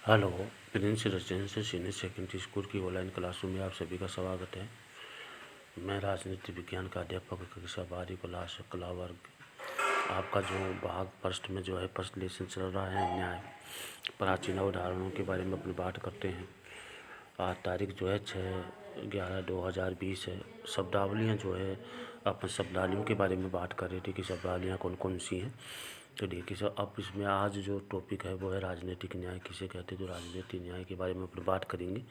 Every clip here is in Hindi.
Hello. Prince residential senior secondary school की ऑनलाइन क्लासरूम में आप सभी का स्वागत है। मैं राजनीति विज्ञान का अध्यापक कक्षा 12 कला वर्ग। आपका जो भाग फर्स्ट में जो है फर्स्ट लेसन चल रहा है न्याय प्राचीन उदाहरणों के बारे में अपनी बात करते हैं। आज तारीख जो है 6/11/2020 है। शब्दावलियाँ जो है अपन शब्दावलियों के बारे में बात कर रहे थे कि शब्दावलियाँ कौन कौन सी हैं। तो देखिए सर, अब इसमें आज जो टॉपिक है वो है राजनीतिक न्याय किसे कहते हैं। तो राजनीतिक न्याय के बारे में अपनी बात करेंगे।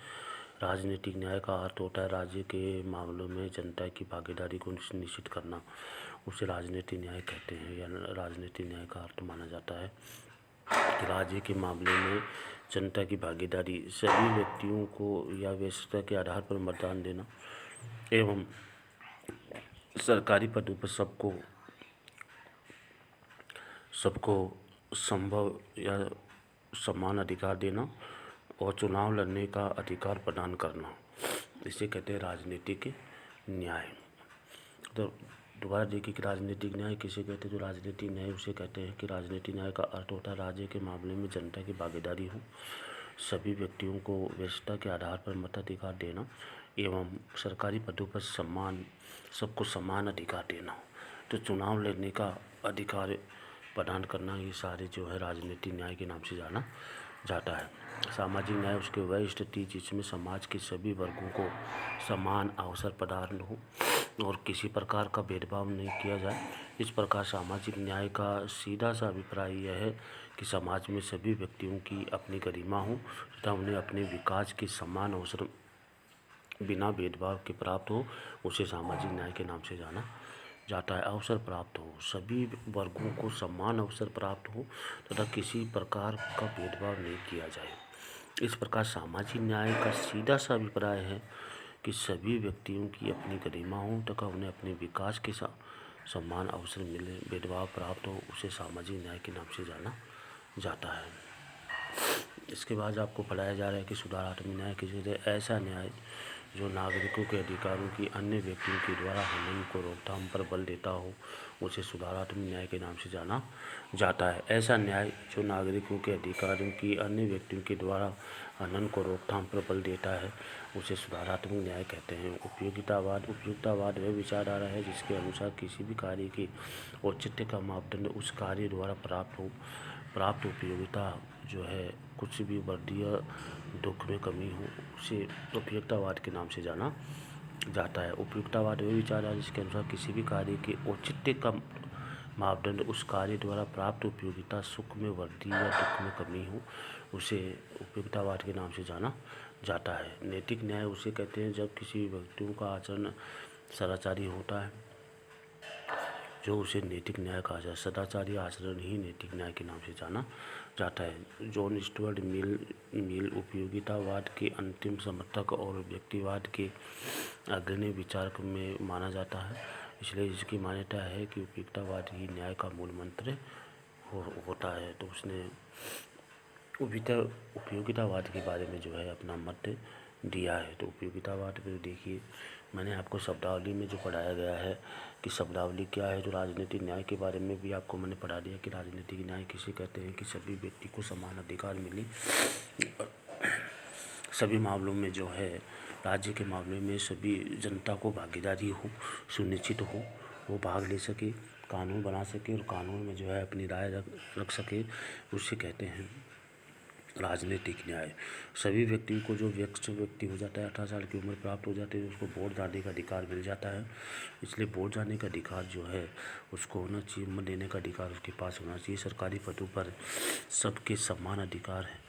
राजनीतिक न्याय का अर्थ होता है राज्य के मामलों में जनता की भागीदारी को निश्चित करना, उसे राजनीतिक न्याय कहते हैं। या राजनीतिक न्याय का अर्थ माना जाता है कि राज्य के मामले में जनता की भागीदारी, सभी व्यक्तियों को या वैश्यता के आधार पर मतदान देना एवं सरकारी पदों पर सबको संभव या समान अधिकार देना और चुनाव लड़ने का अधिकार प्रदान करना, इसे कहते हैं राजनीतिक न्याय। तो दोबारा देखिए कि राजनीतिक न्याय किसे कहते हैं। तो राजनीतिक न्याय उसे कहते हैं कि राजनीतिक न्याय का अर्थ होता है राज्य के मामले में जनता की भागीदारी हो, सभी व्यक्तियों को वैश्यता के आधार पर मताधिकार देना एवं सरकारी पदों पर सबको समान अधिकार देना, तो चुनाव लड़ने का अधिकार प्रदान करना, ये सारे जो है राजनीतिक न्याय के नाम से जाना जाता है। सामाजिक न्याय उसके वह स्थिति जिसमें समाज के सभी वर्गों को समान अवसर प्रदान हो और किसी प्रकार का भेदभाव नहीं किया जाए। इस प्रकार सामाजिक न्याय का सीधा सा अभिप्राय यह है कि समाज में सभी व्यक्तियों की अपनी गरिमा हो तथा उन्हें अपने विकास के समान अवसर बिना भेदभाव के प्राप्त हो, उसे सामाजिक न्याय के नाम से जाना जाता है। अवसर प्राप्त हो, सभी वर्गों को समान अवसर प्राप्त हो तथा किसी प्रकार का भेदभाव नहीं किया जाए। इस प्रकार सामाजिक न्याय का सीधा सा अभिप्राय है कि सभी व्यक्तियों की अपनी गरिमा हो तथा उन्हें अपने विकास के समान अवसर मिले, भेदभाव प्राप्त हो, उसे सामाजिक न्याय के नाम से जाना जाता है। इसके बाद आपको पढ़ाया जा रहा है कि सुधारात्मक न्याय किसे कहते हैं। ऐसा न्याय जो नागरिकों के अधिकारों की अन्य व्यक्तियों के द्वारा हनन को रोकथाम पर बल देता हो, उसे सुधारात्मक न्याय के नाम से जाना जाता है। ऐसा न्याय जो नागरिकों के अधिकारों की अन्य व्यक्तियों के द्वारा हनन को रोकथाम पर बल देता है, उसे सुधारात्मक न्याय कहते हैं। उपयुक्ततावाद वह विचारधारा है जिसके अनुसार किसी भी कार्य के औचित्य का मापदंड उस कार्य द्वारा प्राप्त उपयोगिता जो है कुछ भी वृद्धि या दुख में कमी हो, उसे उपयुक्ततावाद के नाम से जाना जाता है। उपयुक्ततावाद वह विचार है जिसके अनुसार किसी भी कार्य के औचित्य का मापदंड उस कार्य द्वारा प्राप्त उपयोगिता, सुख में वृद्धि या दुख में कमी हो, उसे उपयुक्ततावाद के नाम से जाना जाता है। नैतिक न्याय उसे कहते हैं जब किसी व्यक्तियों का आचरण सदाचारी होता है, जो उसे नैतिक न्याय कहा जाए। सदाचारी आचरण ही नैतिक न्याय के नाम से जाना जाता है। जॉन स्टुअर्ट मिल उपयोगितावाद के अंतिम समर्थक और व्यक्तिवाद के अग्रणी विचारक में माना जाता है, इसलिए इसकी मान्यता है कि उपयुक्ततावाद ही न्याय का मूल मंत्र होता है। तो उसने उपयोगितावाद के बारे में जो है अपना मत दिया है। तो उपयोगितावाद में देखिए, मैंने आपको शब्दावली में जो पढ़ाया गया है कि शब्दावली क्या है। जो राजनीतिक न्याय के बारे में भी आपको मैंने पढ़ा दिया कि राजनीतिक न्याय किसे कहते हैं कि सभी व्यक्ति को समान अधिकार मिले, सभी मामलों में जो है राज्य के मामले में सभी जनता को भागीदारी हो, सुनिश्चित हो, वो भाग ले सके, कानून बना सके और कानून में जो है अपनी राय रख सके, उसे कहते हैं राजनीतिक न्याय। सभी व्यक्ति को जो व्यक्ति हो जाता है 18 साल की उम्र प्राप्त हो जाती है, उसको वोट डालने का अधिकार मिल जाता है। इसलिए वोट डालने का अधिकार जो है उसको होना चाहिए, मत देने का अधिकार उसके पास होना चाहिए। सरकारी पदों पर सबके समान अधिकार है,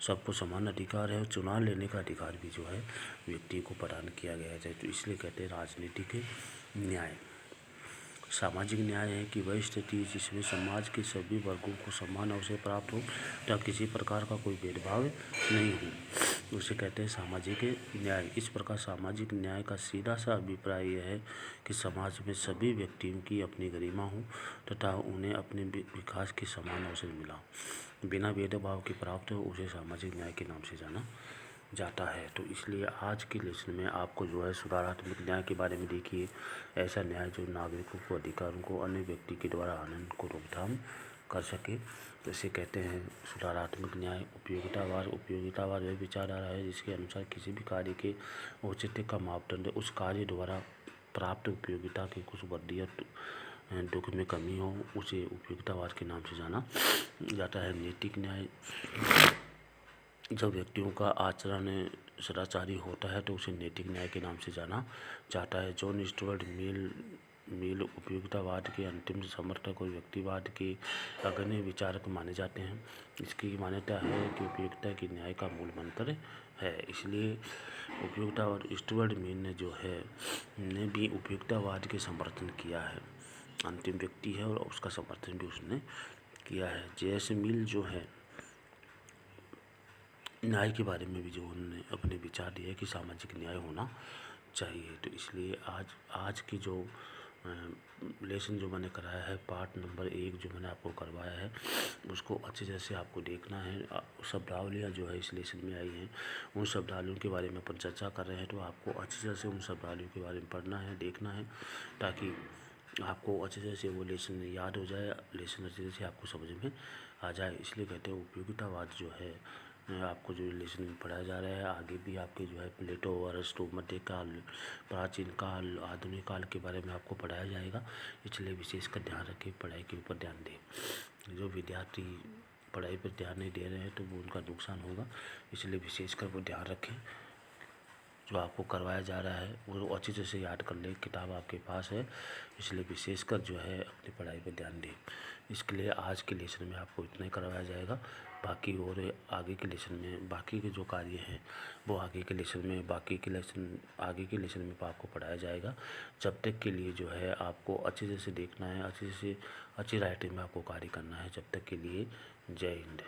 सबको समान अधिकार है और चुनाव लेने का अधिकार भी जो है व्यक्ति को प्रदान किया गया है। तो इसलिए कहते हैं राजनीतिक न्याय। सामाजिक न्याय है कि वह स्थिति जिसमें समाज के सभी वर्गों को समान अवसर प्राप्त हो या किसी प्रकार का कोई भेदभाव नहीं हो, उसे कहते हैं सामाजिक न्याय। इस प्रकार सामाजिक न्याय का सीधा सा अभिप्राय यह है कि समाज में सभी व्यक्तियों की अपनी गरिमा हो तथा उन्हें अपने विकास के समान अवसर मिला हो, बिना भेदभाव के प्राप्त हो, उसे सामाजिक न्याय के नाम से जाना जाता है। तो इसलिए आज के लेसन में आपको जो है सुधारात्मक न्याय के बारे में देखिए। ऐसा न्याय जो नागरिकों को अधिकारों को अन्य व्यक्ति के द्वारा हनन को रोकथाम कर सके। तो इसे कहते हैं सुधारात्मक न्याय। उपयोगितावाद वह विचारधारा है जिसके अनुसार किसी भी कार्य के औचित्य का मापदंड उस कार्य द्वारा प्राप्त उपयोगिता के कुछ वृद्धि या दुख में कमी हो, उसे उपयोगितावाद के नाम से जाना जाता है। नैतिक न्याय, जब व्यक्तियों का आचरण सदाचारी होता है तो उसे नैतिक न्याय के नाम से जाना जाता है। जॉन स्टुअर्ट मिल उपयोगितावाद के अंतिम समर्थक और व्यक्तिवाद के अग्रणी विचारक माने जाते हैं। इसकी मान्यता है कि उपयोगिता की न्याय का मूल मंत्र है। इसलिए उपयोगितावाद स्टुअर्ट मिल ने भी उपयोगितावाद के समर्थन किया है। अंतिम व्यक्ति है और उसका समर्थन भी उसने किया है। जे.एस. मिल जो है न्याय के बारे में भी जो उन्होंने अपने विचार दिए कि सामाजिक न्याय होना चाहिए। तो इसलिए आज की जो लेसन जो मैंने कराया है, पार्ट नंबर 1 जो मैंने आपको करवाया है, उसको अच्छे तरह से आपको देखना है। शब्दावलियाँ जो है इस लेसन में आई हैं, उन शब्दावलियों के बारे में अपन चर्चा कर रहे हैं, तो आपको अच्छी तरह से उन शब्दावलियों के बारे में पढ़ना है, देखना है, ताकि आपको अच्छे तरह से वो लेसन याद हो जाए, लेसन अच्छे तरह से आपको समझ में आ जाए। इसलिए कहते हैं उपयोगितावाद जो है आपको जो लेसन में पढ़ाया जा रहा है, आगे भी आपके जो है प्लेटो, अरस्टो, मध्यकाल, प्राचीन काल, आधुनिक काल के बारे में आपको पढ़ाया जाएगा। इसलिए विशेषकर ध्यान रखें, पढ़ाई के ऊपर ध्यान दें। जो विद्यार्थी पढ़ाई पर ध्यान नहीं दे रहे हैं तो वो उनका नुकसान होगा, इसलिए विशेषकर वो ध्यान रखें। जो आपको करवाया जा रहा है वो अच्छी तरह से याद कर लें। किताब आपके पास है, इसलिए विशेषकर जो है अपनी पढ़ाई पर ध्यान दें। इसके लिए आज के लेसन में आपको इतना ही करवाया जाएगा। बाकी और आगे के लेसन में बाकी के जो कार्य हैं वो आगे के लेसन में आगे के लेसन में आपको पढ़ाया जाएगा। जब तक के लिए जो है आपको अच्छी तरह से देखना है, अच्छी राइटिंग में आपको कार्य करना है। जब तक के लिए जय हिंद।